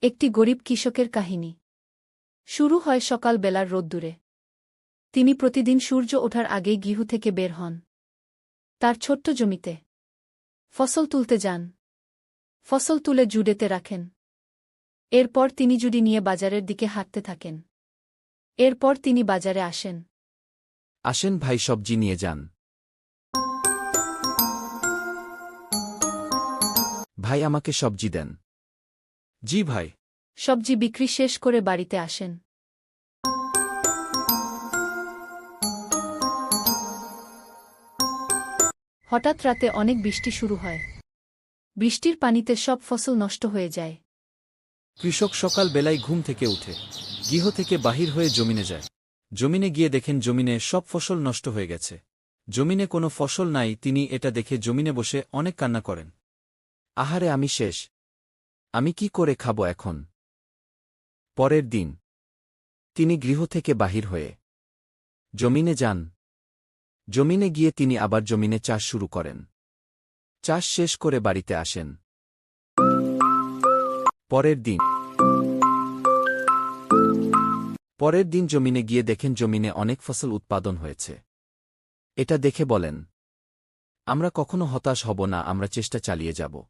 একটি গরিব কৃষকের কাহিনী। শুরু হয় সকাল বেলার রোদ্দুরে। তিনি প্রতিদিন সূর্য ওঠার আগেই গৃহ থেকে বের হন। তার ছোট্ট জমিতে ফসল তুলতে যান। ফসল তুলে জুড়েতে রাখেন। এরপর তিনি জুড়ি নিয়ে বাজারের দিকে হাঁটতে থাকেন। এরপর তিনি বাজারে আসেন। আসেন ভাই, সবজি নিয়ে যান। ভাই, আমাকে সবজি দেন। জি ভাই। সবজি বিক্রি শেষ করে বাড়িতে আসেন। হঠাৎ রাতে অনেক বৃষ্টি শুরু হয়। বৃষ্টির পানিতে সব ফসল নষ্ট হয়ে যায়। কৃষক সকাল বেলায় ঘুম থেকে উঠে গৃহ থেকে বাহির হয়ে জমিনে যায়। জমিনে গিয়ে দেখেন জমিনে সব ফসল নষ্ট হয়ে গেছে। জমিনে কোনো ফসল নাই। তিনি এটা দেখে জমিনে বসে অনেক কান্না করেন। আহারে, আমি শেষ। আমি কি করে খাবো এখন? পরের দিন তিনি গৃহ থেকে বাহির হয়ে জমিনে যান। জমিনে গিয়ে তিনি আবার জমিনে চাষ শুরু করেন। চাষ শেষ করে বাড়িতে আসেন। পরের দিন জমিনে গিয়ে দেখেন জমিনে অনেক ফসল উৎপাদন হয়েছে। এটা দেখে বলেন, আমরা কখনো হতাশ হব না, আমরা চেষ্টা চালিয়ে যাব।